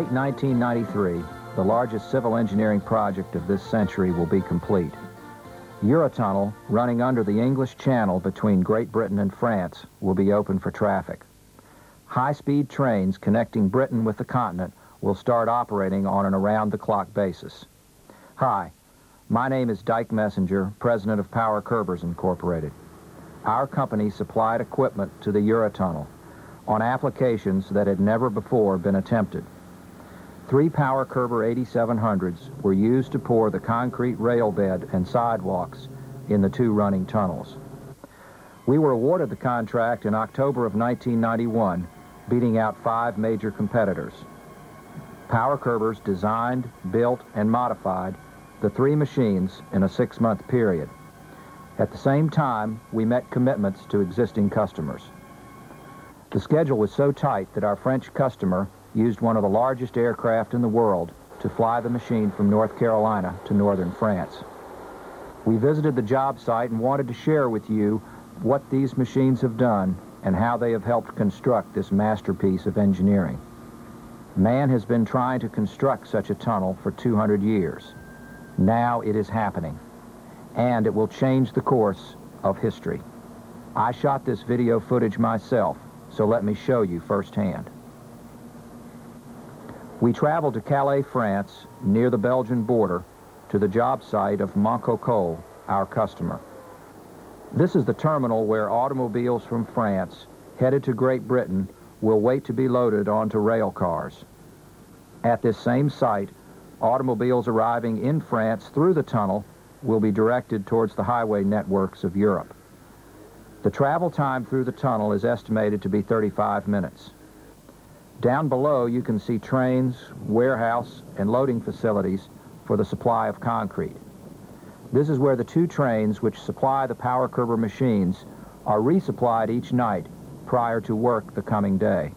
late 1993, the largest civil engineering project of this century will be complete. Eurotunnel, running under the English Channel between Great Britain and France, will be open for traffic. High-speed trains connecting Britain with the continent will start operating on an around-the-clock basis. Hi, my name is Dyke Messenger, president of Power Curbers Incorporated. Our company supplied equipment to the Eurotunnel on applications that had never before been attempted. 3 Power Curber 8700s were used to pour the concrete rail bed and sidewalks in the 2 running tunnels. We were awarded the contract in October of 1991, beating out 5 major competitors. Power Curbers designed, built, and modified the 3 machines in a 6-month period. At the same time, we met commitments to existing customers. The schedule was so tight that our French customer used one of the largest aircraft in the world to fly the machine from North Carolina to northern France. We visited the job site and wanted to share with you what these machines have done and how they have helped construct this masterpiece of engineering. Man has been trying to construct such a tunnel for 200 years. Now it is happening, and it will change the course of history. I shot this video footage myself, so let me show you firsthand. We traveled to Calais, France, near the Belgian border, to the job site of Montcoco, our customer. This is the terminal where automobiles from France, headed to Great Britain, will wait to be loaded onto rail cars. At this same site, automobiles arriving in France through the tunnel will be directed towards the highway networks of Europe. The travel time through the tunnel is estimated to be 35 minutes. Down below, you can see trains, warehouse, and loading facilities for the supply of concrete. This is where the 2 trains which supply the Power Curber machines are resupplied each night prior to work the coming day.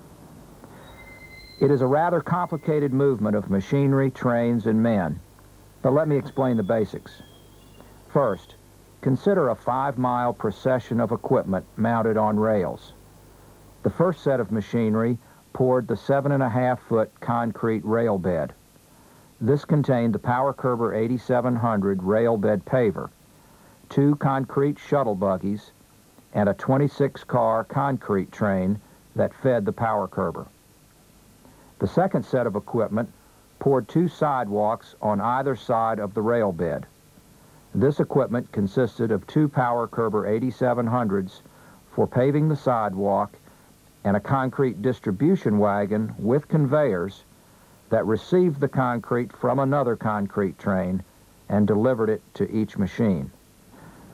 It is a rather complicated movement of machinery, trains, and men, but let me explain the basics. First, consider a 5-mile procession of equipment mounted on rails. The first set of machinery poured the 7.5-foot concrete rail bed. This contained the Power Curber 8700 rail bed paver, 2 concrete shuttle buggies, and a 26-car concrete train that fed the Power Curber. The second set of equipment poured 2 sidewalks on either side of the rail bed. This equipment consisted of 2 Power Curber 8700s for paving the sidewalk and a concrete distribution wagon with conveyors that received the concrete from another concrete train and delivered it to each machine.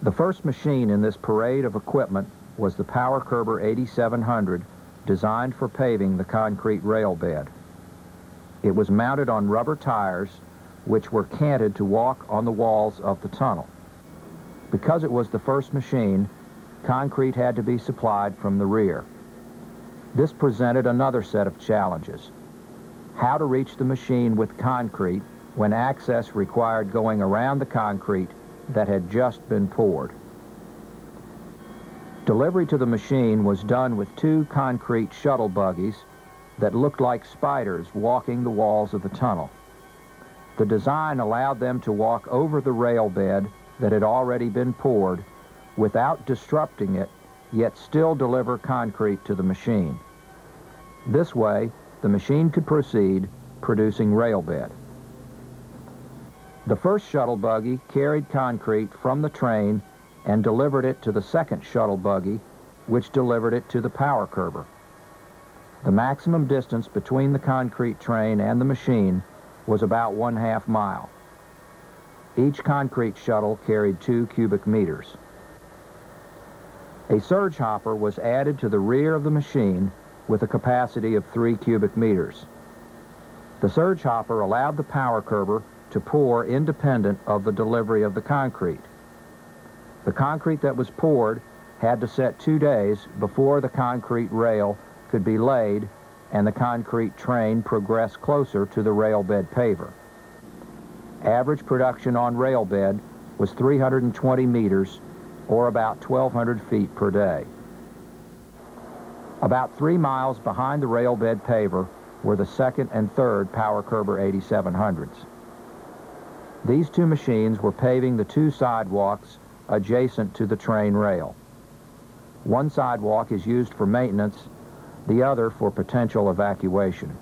The first machine in this parade of equipment was the Power Curber 8700, designed for paving the concrete rail bed. It was mounted on rubber tires which were canted to walk on the walls of the tunnel. Because it was the first machine, concrete had to be supplied from the rear. This presented another set of challenges. How to reach the machine with concrete when access required going around the concrete that had just been poured. Delivery to the machine was done with 2 concrete shuttle buggies that looked like spiders walking the walls of the tunnel. The design allowed them to walk over the rail bed that had already been poured without disrupting it, yet still deliver concrete to the machine. This way, the machine could proceed, producing rail bed. The first shuttle buggy carried concrete from the train and delivered it to the second shuttle buggy, which delivered it to the Power Curber. The maximum distance between the concrete train and the machine was about 1/2 mile. Each concrete shuttle carried 2 cubic meters. A surge hopper was added to the rear of the machine with a capacity of 3 cubic meters. The surge hopper allowed the Power Curber to pour independent of the delivery of the concrete. The concrete that was poured had to set 2 days before the concrete rail could be laid and the concrete train progress closer to the rail bed paver. Average production on rail bed was 320 meters, or about 1,200 feet per day. About 3 miles behind the rail bed paver were the second and third Power Curber 8700s. These two machines were paving the two sidewalks adjacent to the train rail. One sidewalk is used for maintenance, the other for potential evacuation.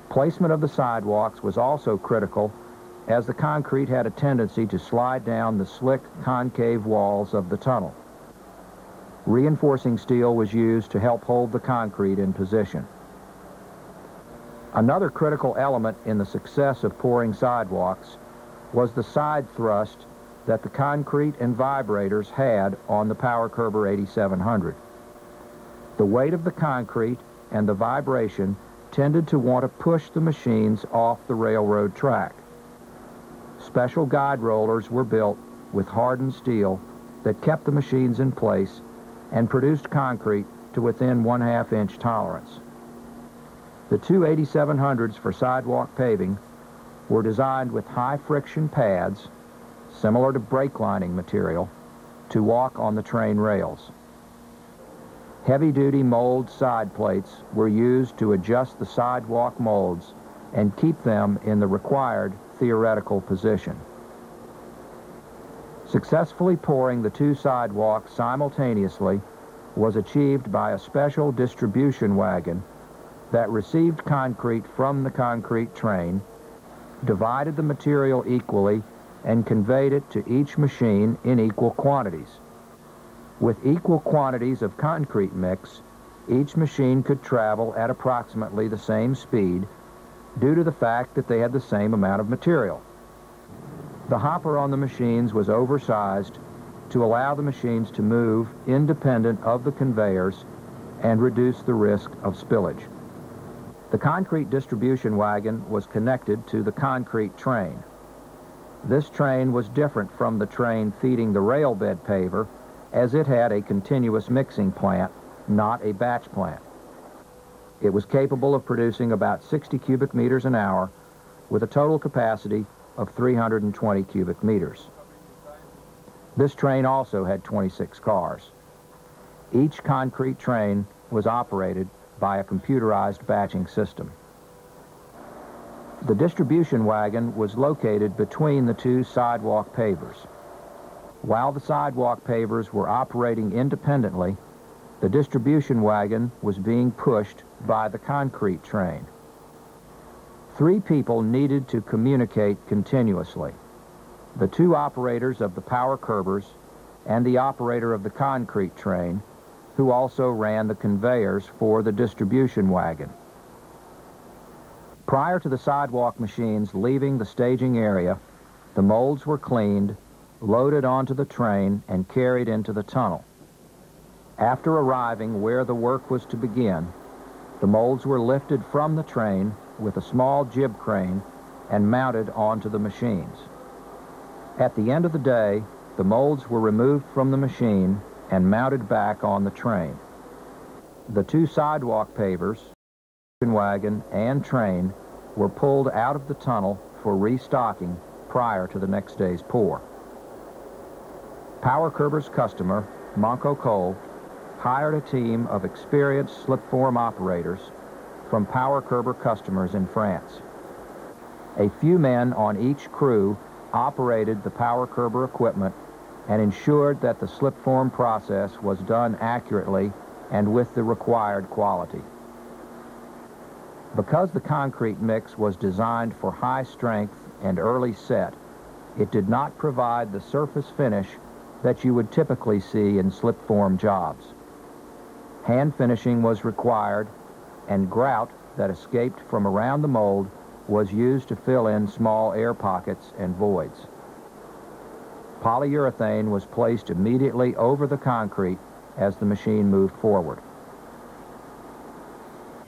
Placement of the sidewalks was also critical, as the concrete had a tendency to slide down the slick concave walls of the tunnel. Reinforcing steel was used to help hold the concrete in position. Another critical element in the success of pouring sidewalks was the side thrust that the concrete and vibrators had on the Power Curber 8700. The weight of the concrete and the vibration tended to want to push the machines off the railroad track. Special guide rollers were built with hardened steel that kept the machines in place and produced concrete to within 1/2 inch tolerance. The two 8700s for sidewalk paving were designed with high friction pads, similar to brake lining material, to walk on the train rails. Heavy-duty mold side plates were used to adjust the sidewalk molds and keep them in the required theoretical position. Successfully pouring the two sidewalks simultaneously was achieved by a special distribution wagon that received concrete from the concrete train, divided the material equally, and conveyed it to each machine in equal quantities. With equal quantities of concrete mix, each machine could travel at approximately the same speed due to the fact that they had the same amount of material. The hopper on the machines was oversized to allow the machines to move independent of the conveyors and reduce the risk of spillage. The concrete distribution wagon was connected to the concrete train. This train was different from the train feeding the rail bed paver, as it had a continuous mixing plant, not a batch plant. It was capable of producing about 60 cubic meters an hour with a total capacity of 320 cubic meters. This train also had 26 cars. Each concrete train was operated by a computerized batching system. The distribution wagon was located between the two sidewalk pavers. While the sidewalk pavers were operating independently, the distribution wagon was being pushed by the concrete train. 3 people needed to communicate continuously: the 2 operators of the Power Curbers and the operator of the concrete train, who also ran the conveyors for the distribution wagon. Prior to the sidewalk machines leaving the staging area, the molds were cleaned, loaded onto the train, and carried into the tunnel. After arriving where the work was to begin, the molds were lifted from the train with a small jib crane and mounted onto the machines. At the end of the day, the molds were removed from the machine and mounted back on the train. The 2 sidewalk pavers, wagon, and train were pulled out of the tunnel for restocking prior to the next day's pour. Power Curber's customer, Manco Coal, hired a team of experienced slipform operators from Power Curber customers in France. A few men on each crew operated the Power Curber equipment and ensured that the slipform process was done accurately and with the required quality. Because the concrete mix was designed for high strength and early set, it did not provide the surface finish that you would typically see in slipform jobs. Hand finishing was required, and grout that escaped from around the mold was used to fill in small air pockets and voids. Polyurethane was placed immediately over the concrete as the machine moved forward.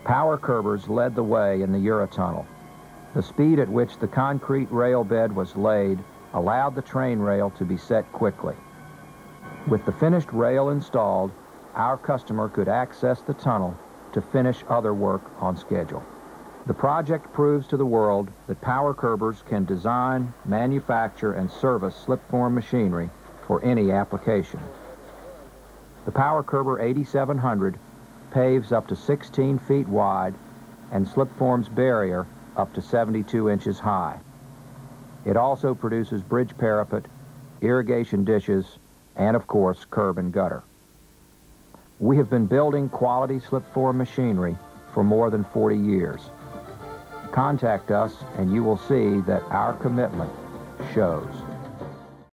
Power Curbers led the way in the Eurotunnel. The speed at which the concrete rail bed was laid allowed the train rail to be set quickly. With the finished rail installed, our customer could access the tunnel to finish other work on schedule. The project proves to the world that Power Curbers can design, manufacture, and service slipform machinery for any application. The Power Curber 8700 paves up to 16 feet wide and slipforms barrier up to 72 inches high. It also produces bridge parapet, irrigation dishes, and of course, curb and gutter. We have been building quality slipform machinery for more than 40 years. Contact us and you will see that our commitment shows.